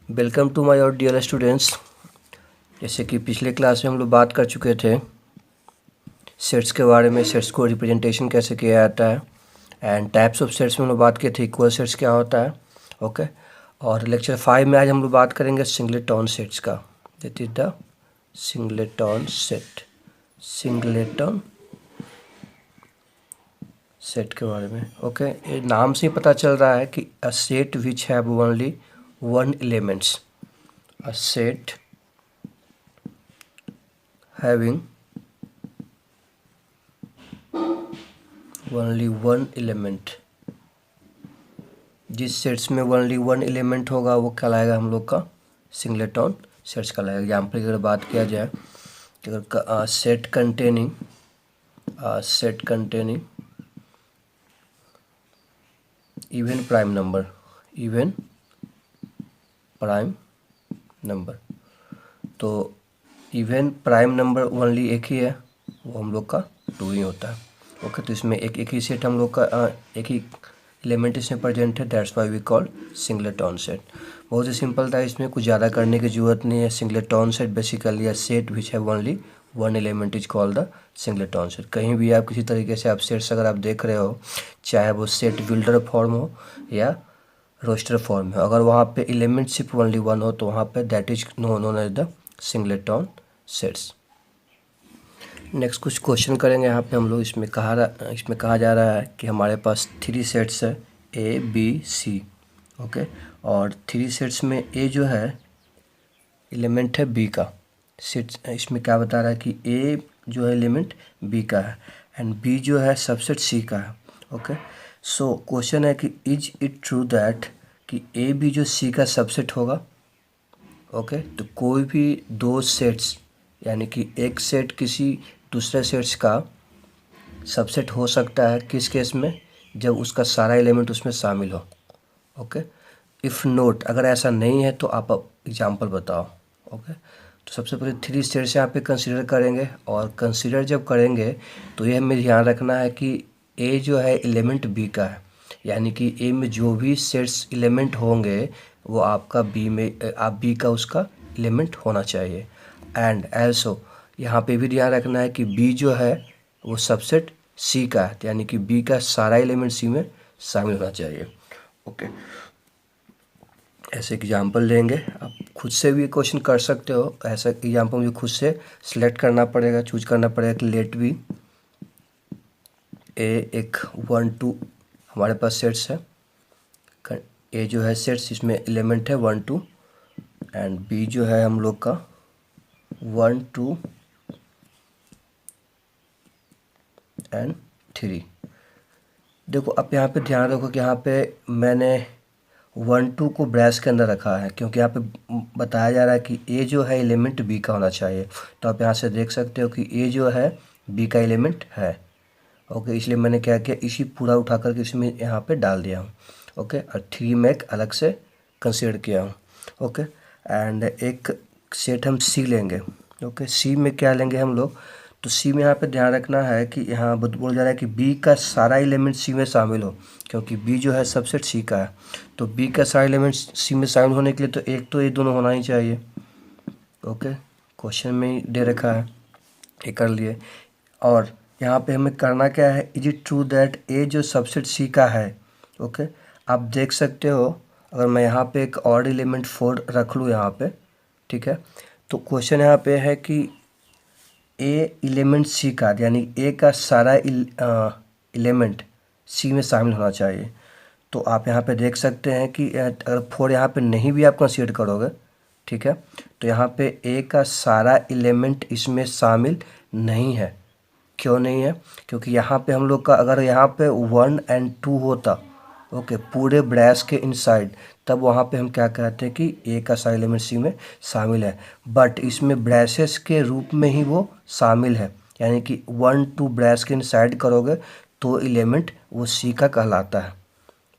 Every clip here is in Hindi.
वेलकम टू माय और डियर स्टूडेंट्स। जैसे कि पिछले क्लास में हम लोग बात कर चुके थे सेट्स के बारे में, सेट्स को रिप्रेजेंटेशन कैसे किया जाता है, एंड टाइप्स ऑफ सेट्स में हम लोग बात किए थे इक्वल सेट्स क्या होता है। ओके, और लेक्चर 5 में आज हम लोग बात करेंगे सिंगलेटन सेट्स का। That is the singleton set के बारे में। ओके, ये नाम से ही पता चल रहा है कि a set which have only one elements, a set having only one element। जिस सेट्स में ओनली वन एलिमेंट होगा वो कहलाएगा हम लोग का सिंगलेटन सेट्स कहलाएगा। एग्जाम्पल की अगर बात किया जाए कि अगर set containing even prime number, तो इवन प्राइम नंबर ओनली एक ही है, वो हम लोग का 2 ही होता है। ओके, तो इसमें एक ही सेट हम लोग का एक ही एलिमेंट इसमें प्रेजेंट है, that's why we call singleton set. बहुत ही सिंपल था, इसमें कुछ ज़्यादा करने की ज़रूरत नहीं है। Singleton set basically a set which have only one element is called the singleton set. कहीं भी आप किसी तरीके से आप सेट्स अगर आप देख रहे हो, चाहे वो सेट बिल्डर फॉर्म हो या रोस्टर फॉर्म है, अगर वहाँ पे एलिमेंट सिर्फ ओनली वन हो तो वहाँ पे that is known as the singleton sets. Next कुछ क्वेश्चन करेंगे यहाँ पे हम लोग। इसमें कहा जा रहा है कि हमारे पास 3 सेट्स है ए बी सी। ओके, और 3 सेट्स में ए जो है एलिमेंट है बी का। सेट इसमें क्या बता रहा है कि ए जो है एलिमेंट बी का है एंड बी जो है सबसेट सी का है। ओके, सो क्वेश्चन है कि इज इट ट्रू दैट कि ए बी जो सी का सबसेट होगा। ओके, तो कोई भी 2 सेट्स यानी कि एक सेट किसी दूसरे सेट्स का सबसेट हो सकता है किस केस में, जब उसका सारा एलिमेंट उसमें शामिल हो। ओके, इफ़ नोट अगर ऐसा नहीं है तो आप एग्जांपल बताओ। ओके, तो सबसे पहले 3 सेट्स यहाँ पे कंसीडर करेंगे, और कंसीडर जब करेंगे तो ये हमें ध्यान रखना है कि ए जो है एलिमेंट बी का है, यानी कि ए में जो भी सेट्स एलिमेंट होंगे वो आपका बी में आप बी का उसका एलिमेंट होना चाहिए। एंड एल्सो यहाँ पे भी ध्यान रखना है कि बी जो है वो सबसेट सी का है, यानी कि बी का सारा एलिमेंट सी में शामिल होना चाहिए। ओके, ऐसे एग्जाम्पल लेंगे, आप खुद से भी क्वेश्चन कर सकते हो। ऐसा एग्जाम्पल मुझे खुद से सिलेक्ट करना पड़ेगा, चूज करना पड़ेगा कि लेट बी ए एक 1 2 हमारे पास सेट्स है। ए जो है सेट्स इसमें एलिमेंट है 1 2 एंड बी जो है हम लोग का 1 2 एंड 3। देखो अब यहाँ पे ध्यान रखो कि यहाँ पे मैंने 1 2 को ब्रैस के अंदर रखा है, क्योंकि यहाँ पे बताया जा रहा है कि ए जो है एलिमेंट बी का होना चाहिए। तो आप यहाँ से देख सकते हो कि ए जो है बी का एलिमेंट है। ओके, इसलिए मैंने क्या किया, इसी पूरा उठा करके इसमें यहाँ पे डाल दिया हूँ। ओके, और 3 में एक अलग से कंसीडर किया हूँ। ओके, एंड एक सेट हम सी लेंगे। ओके, सी में क्या लेंगे हम लोग, तो सी में यहाँ पे ध्यान रखना है कि यहाँ बोला जा रहा है कि बी का सारा एलिमेंट सी में शामिल हो, क्योंकि बी जो है सबसेट सी का है। तो बी का सारा एलिमेंट सी में शामिल होने के लिए तो एक तो ये दोनों होना ही चाहिए। ओके, क्वेश्चन में ही दे रखा है, ये कर लिए। और यहाँ पे हमें करना क्या है, is it true that A जो सबसेट सी का है। ओके, आप देख सकते हो अगर मैं यहाँ पे एक और एलिमेंट 4 रख लूँ यहाँ पे, ठीक है, तो क्वेश्चन यहाँ पे है कि ए एलिमेंट सी का, यानी ए का सारा एलिमेंट सी में शामिल होना चाहिए। तो आप यहाँ पे देख सकते हैं कि अगर 4 यहाँ पे नहीं भी आप कंसीडर करोगे, ठीक है, तो यहाँ पे ए का सारा एलिमेंट इसमें शामिल नहीं है। क्यों नहीं है, क्योंकि यहाँ पे हम लोग का अगर यहाँ पे 1 एंड 2 होता, ओके, पूरे ब्रैस के इनसाइड, तब वहाँ पे हम क्या कहते हैं कि ए का सारा एलिमेंट सी में शामिल है। बट इसमें ब्रैसेस के रूप में ही वो शामिल है, यानी कि 1 2 ब्रैस के इनसाइड करोगे तो एलिमेंट वो सी का कहलाता है।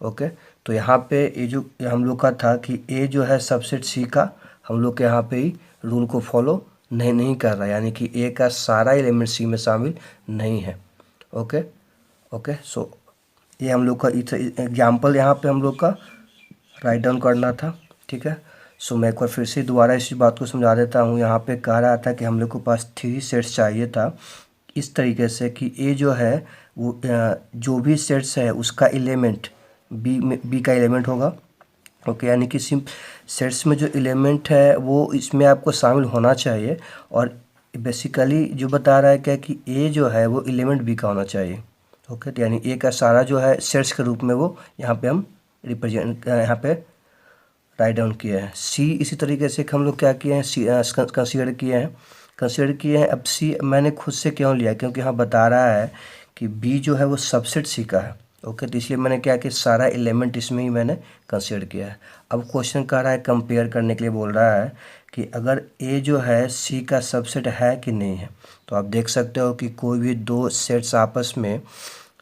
ओके, तो यहाँ पे ये जो हम लोग का था कि ए जो है सबसेट सी का, हम लोग के यहाँ पे ही रूल को फॉलो नहीं कर रहा, यानी कि ए का सारा एलिमेंट सी में शामिल नहीं है। ओके ओके, सो ये हम लोग का एग्जाम्पल यहाँ पे हम लोग का राइट डाउन करना था, ठीक है। सो मैं एक बार फिर से दोबारा इस बात को समझा देता हूँ। यहाँ पे कह रहा था कि हम लोग के पास 3 सेट्स चाहिए था इस तरीके से कि ए जो है वो जो भी सेट्स है उसका एलिमेंट बी का एलिमेंट होगा। ओके, यानी कि सिम सेट्स में जो एलिमेंट है वो इसमें आपको शामिल होना चाहिए। और बेसिकली जो बता रहा है क्या कि ए जो है वो एलिमेंट बी का होना चाहिए। ओके, तो यानी ए का सारा जो है सेट्स के रूप में वो यहाँ पे हम रिप्रेजेंट यहाँ पे राइट डाउन किया है। सी इसी तरीके से हम लोग क्या किए हैं, सी कंसीडर किए हैं। अब सी मैंने खुद से क्यों लिया, क्योंकि यहाँ बता रहा है कि बी जो है वो सबसेट सी का है। ओके, तो इसलिए मैंने क्या कि सारा एलिमेंट इसमें ही मैंने कंसीडर किया है। अब क्वेश्चन कह रहा है कंपेयर करने के लिए बोल रहा है कि अगर ए जो है सी का सबसेट है कि नहीं है। तो आप देख सकते हो कि कोई भी दो सेट्स आपस में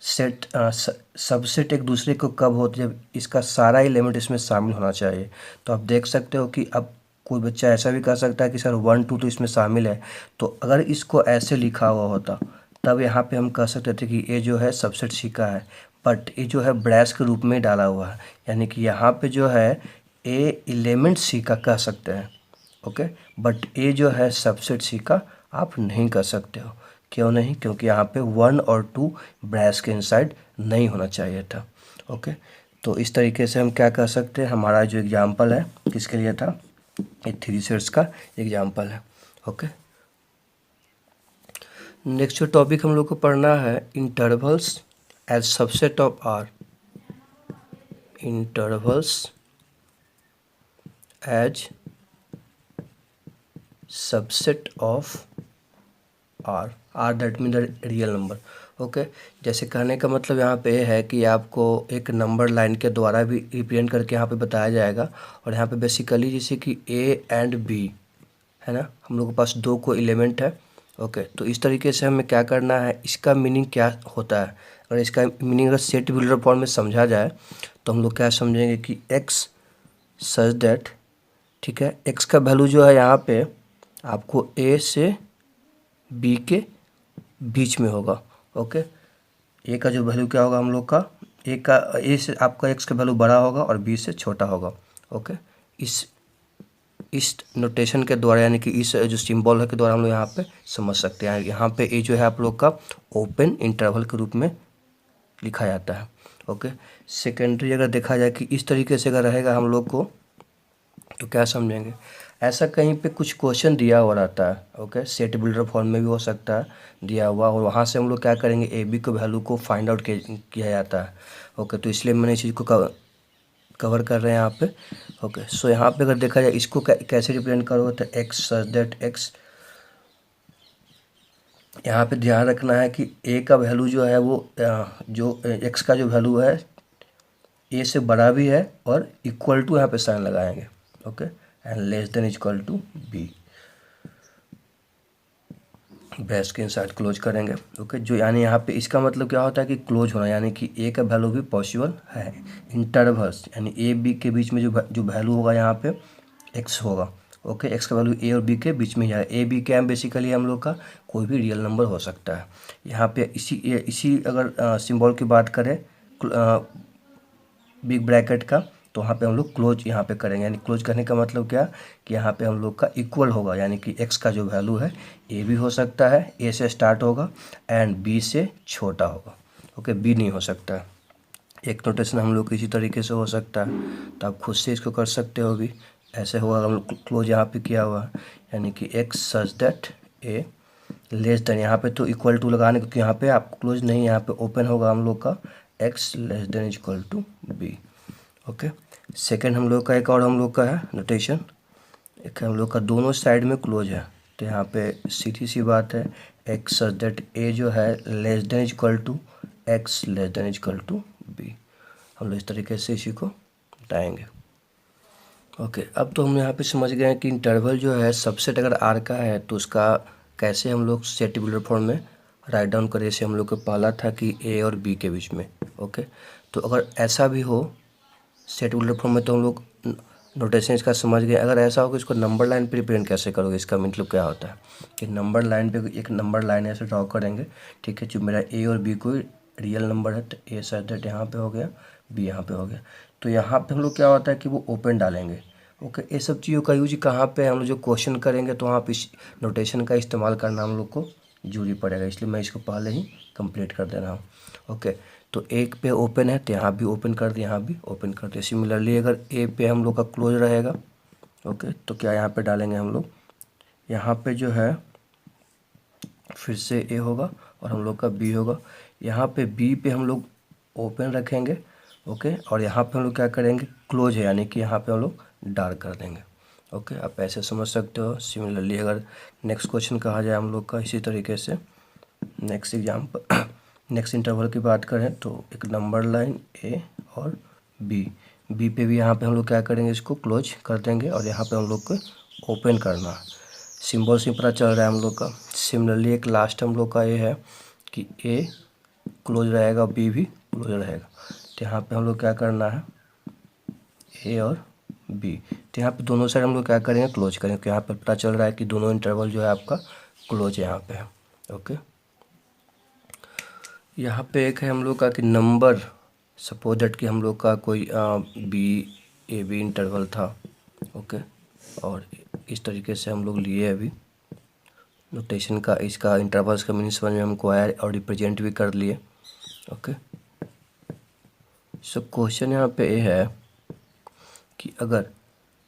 सबसेट एक दूसरे को कब होते जब इसका सारा एलिमेंट इसमें शामिल होना चाहिए। तो आप देख सकते हो कि अब कोई बच्चा ऐसा भी कर सकता है कि सर 1 2 तो इसमें शामिल है। तो अगर इसको ऐसे लिखा हुआ होता तब यहाँ पे हम कह सकते थे कि ए जो है सबसेट सी का है, बट ए जो है ब्रैस के रूप में डाला हुआ है, यानी कि यहाँ पे जो है ए एलिमेंट सी का कह सकते हैं। ओके, बट ए जो है सबसेट सी का आप नहीं कर सकते हो। क्यों नहीं? क्योंकि यहाँ पे 1 और 2 ब्रैस के इनसाइड नहीं होना चाहिए था। ओके, तो इस तरीके से हम क्या कर सकते हैं, हमारा जो एग्जाम्पल है किसके लिए था, ये 3 सेट्स का एग्जाम्पल है। ओके, नेक्स्ट जो टॉपिक हम लोग को पढ़ना है, intervals as subset of R. Intervals as subset of R that mean the real number. Okay, जैसे कहने का मतलब यहाँ पे है कि आपको एक नंबर लाइन के द्वारा भी रिप्रेजेंट करके यहाँ पे बताया जाएगा। और यहाँ पे बेसिकली जैसे कि ए एंड बी है ना, हम लोग के पास 2 को एलिमेंट है। ओके, तो इस तरीके से हमें क्या करना है, इसका मीनिंग क्या होता है। अगर इसका मीनिंग अगर सेट बिल्डर फॉर्म में समझा जाए तो हम लोग क्या समझेंगे कि एक्स सच दैट, ठीक है, एक्स का वैल्यू जो है यहाँ पे आपको ए से बी के बीच में होगा। ओके, ए का जो वैल्यू क्या होगा हम लोग का, ए से आपका एक्स का वैल्यू बड़ा होगा और बी से छोटा होगा। ओके, इस नोटेशन के द्वारा यानी कि इस जो सिंबल है के द्वारा हम लोग यहाँ पे समझ सकते हैं। यहाँ पे ए जो है आप लोग का ओपन इंटरवल के रूप में लिखा जाता है। ओके, सेकेंडरी अगर देखा जाए कि इस तरीके से अगर रहेगा हम लोग को तो क्या समझेंगे, ऐसा कहीं पे कुछ क्वेश्चन दिया हुआ रहता है। ओके, सेट बिल्डर फॉर्म में भी हो सकता है दिया हुआ, और वहाँ से हम लोग क्या करेंगे, ए बी के वैल्यू को फाइंड आउट किया जाता है। ओके, तो इसलिए मैंने इस चीज़ को कवर कर रहे हैं यहाँ पे। ओके, सो यहाँ पे अगर देखा जाए इसको कैसे रिप्रेजेंट करोगे तो एक्स सच दैट एक्स, यहाँ पे ध्यान रखना है कि ए का वैल्यू जो है वो जो एक्स का जो वैल्यू है ए से बड़ा भी है और इक्वल टू यहाँ पे साइन लगाएंगे। Okay, and less than equal to B, brace के इनसाइड क्लोज करेंगे। ओके, जो यानी यहाँ पे इसका मतलब क्या होता है कि क्लोज होना, यानी कि ए का वैल्यू भी पॉसिबल है। इंटरवल्स यानी ए बी के बीच में जो वैल्यू होगा यहाँ पे एक्स होगा। ओके, एक्स का वैल्यू ए और बी के बीच में ही है। ए बी क्या है, बेसिकली हम लोग का कोई भी रियल नंबर हो सकता है। यहाँ पे इसी अगर सिंबल की बात करें बिग ब्रैकेट का, तो वहाँ पे हम लोग क्लोज यहाँ पे करेंगे। यानी क्लोज करने का मतलब क्या कि यहाँ पे हम लोग का इक्वल होगा, यानी कि एक्स का जो वैल्यू है ए भी हो सकता है, ए से स्टार्ट होगा एंड बी से छोटा होगा। ओके, बी नहीं हो सकता है। एक नोटेशन हम लोग इसी तरीके से हो सकता है, तो आप खुद से इसको कर सकते हो भी। ऐसे होगा, हम लोग क्लोज यहाँ पे किया हुआ है, यानी कि x such that A less than, यहाँ पे तो इक्वल टू लगाने, क्योंकि यहाँ पे आप क्लोज नहीं, यहाँ पे ओपन होगा हम लोग का X less than equal to B. Okay, second हम लोग का एक और हम लोग का है नोटेशन, एक हम लोग का दोनों साइड में क्लोज है। तो यहाँ पे सीधी सी बात है, एक्स सच दैट ए जो है less than equal to X less than equal to B. हम लोग इस तरीके से इसी को बताएंगे। ओके, अब तो हम यहाँ पे समझ गए हैं कि इंटरवल जो है सबसेट अगर आर का है तो उसका कैसे हम लोग सेट बिल्डर फॉर्म में राइट डाउन करें। जैसे हम लोग को पहला था कि ए और बी के बीच में। ओके, तो अगर ऐसा भी हो सेट बिल्डर फॉर्म में तो हम लोग नोटेशन इसका समझ गए। अगर ऐसा हो कि इसको नंबर लाइन पे रिप्रेजेंट कैसे करोगे, इसका मतलब क्या होता है कि नंबर लाइन पे एक नंबर लाइन ऐसे ड्रॉ करेंगे। ठीक है, जो मेरा ए और बी कोई रियल नंबर है तो ए सच दैट यहाँ पे हो गया, बी यहाँ पे हो गया। तो यहाँ पे हम लोग क्या होता है कि वो ओपन डालेंगे। ओके, ये सब चीज़ों का यूज कहाँ पे हम लोग जो क्वेश्चन करेंगे तो वहाँ पे इस नोटेशन का इस्तेमाल करना हम लोग को जरूरी पड़ेगा, इसलिए मैं इसको पहले ही कंप्लीट कर दे रहा हूँ। ओके, तो एक पे ओपन है तो यहाँ भी ओपन कर दिया, यहाँ भी ओपन कर दिया। सिमिलरली अगर ए पे हम लोग का क्लोज रहेगा, ओके, तो क्या यहाँ पे डालेंगे हम लोग, यहाँ पे जो है फिर से ए होगा और हम लोग का बी होगा। यहाँ पे बी पे हम लोग ओपन रखेंगे, ओके, और यहाँ पे हम लोग क्या करेंगे, क्लोज है, यानी कि यहाँ पे हम लोग डार्क कर देंगे। ओके, आप ऐसे समझ सकते हो। सिमिलरली अगर नेक्स्ट क्वेश्चन कहा जाए हम लोग का इसी तरीके से, नेक्स्ट एग्जाम्पल नेक्स्ट इंटरवल की बात करें तो एक नंबर लाइन ए और बी पे भी यहाँ पे हम लोग क्या करेंगे, इसको क्लोज कर देंगे और यहाँ पे हम लोग को ओपन करना है। सिंबल से पता चल रहा है हम लोग का। सिमिलरली एक लास्ट हम लोग का ये है कि ए क्लोज रहेगा, बी भी क्लोज रहेगा, तो यहाँ पे हम लोग क्या करना है, ए और बी, तो यहाँ पे दोनों साइड हम लोग क्या करेंगे, क्लोज करेंगे, तो यहाँ पे पता चल रहा है कि दोनों इंटरवल जो है आपका क्लोज यहाँ पे है। ओके, यहाँ पे एक है हम लोग का कि नंबर, सपोज दैट कि हम लोग का कोई बी ए बी इंटरवल था। ओके, और इस तरीके से हम लोग लिए अभी नोटेशन का, इसका इंटरवल्स का मीनिंग समझ में हमको आया और रिप्रेजेंट भी कर लिए। ओके, सो क्वेश्चन यहाँ पे ये है कि अगर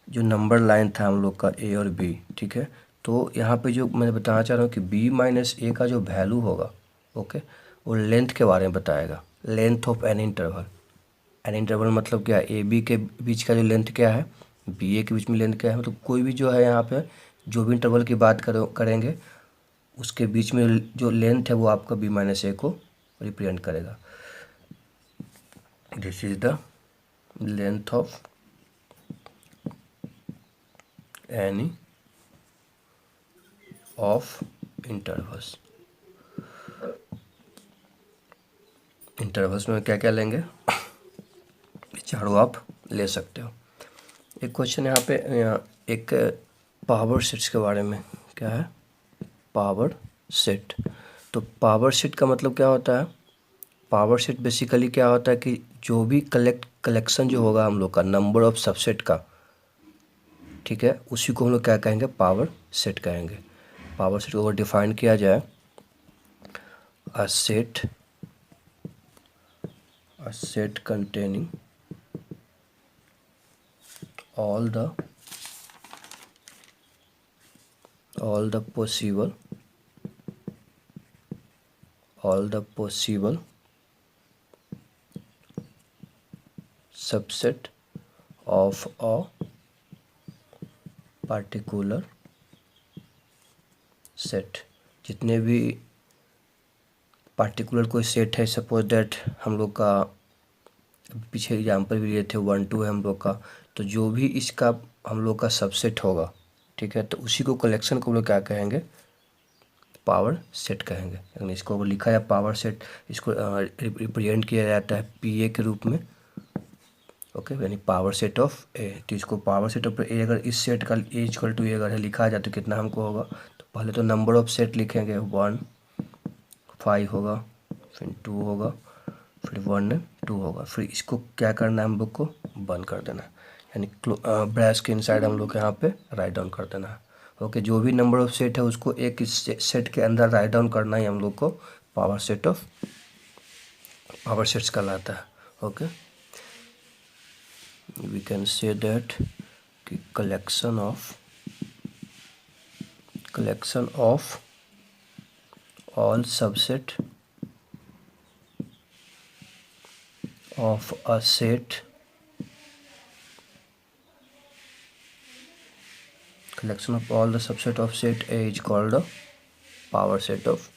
जो नंबर लाइन था हम लोग का ए और बी, ठीक है, तो यहाँ पे जो मैं बताना चाह रहा हूँ कि बी माइनस ए का जो वैल्यू होगा, ओके, वो लेंथ के बारे में बताएगा, length of an interval. An interval मतलब क्या है, ए बी के बीच का जो लेंथ क्या है, बी ए के बीच में लेंथ क्या है, मतलब कोई भी जो है यहाँ पे जो भी इंटरवल की बात करेंगे उसके बीच में जो लेंथ है वो आपका बी माइनस ए को रिप्रेजेंट करेगा। This is the length of any of intervals. Intervals में क्या क्या लेंगे, चारों आप ले सकते हो। एक क्वेश्चन यहाँ पे एक पावर सेट्स के बारे में, क्या है, पावर सेट। तो पावर सेट का मतलब क्या होता है, पावर सेट बेसिकली क्या होता है कि जो भी कलेक्शन जो होगा हम लोग का नंबर ऑफ सबसेट का, ठीक है, उसी को हम लोग क्या कहेंगे, पावर सेट कहेंगे। पावर सेट को अगर डिफाइन किया जाए, a set containing all the possible subset of a particular set। जितने भी पार्टिकुलर कोई सेट है, सपोज दैट हम लोग का पीछे एग्जाम्पल भी लिए थे 1 2 है हम लोग का, तो जो भी इसका हम लोग का सबसेट होगा, ठीक है, तो उसी को कलेक्शन को हम लोग क्या कहेंगे, पावर सेट कहेंगे। यानी इसको लिखा है पावर सेट, इसको रिप्रेजेंट किया जाता है पी ए के रूप में। ओके, यानी पावर सेट ऑफ ए, तो इसको पावर सेट ऑफ ए, अगर इस सेट का ए इक्वल टू ए अगर लिखा जाए तो कितना हमको होगा, तो पहले तो नंबर ऑफ सेट लिखेंगे, 1 5 होगा, फिर 2 होगा, फिर 1 2 होगा, फिर इसको क्या करना है, हम लोग को बंद कर देना है, यानी ब्रैश के इनसाइड हम लोग यहाँ पे राइट डाउन कर देना है। ओके, जो भी नंबर ऑफ सेट है उसको एक सेट के अंदर राइट डाउन करना ही हम लोग को पावर सेट्स कहलाता है। Okay, we can say that कि collection of all subset of a set, collection of all the subset of set A is called a power set of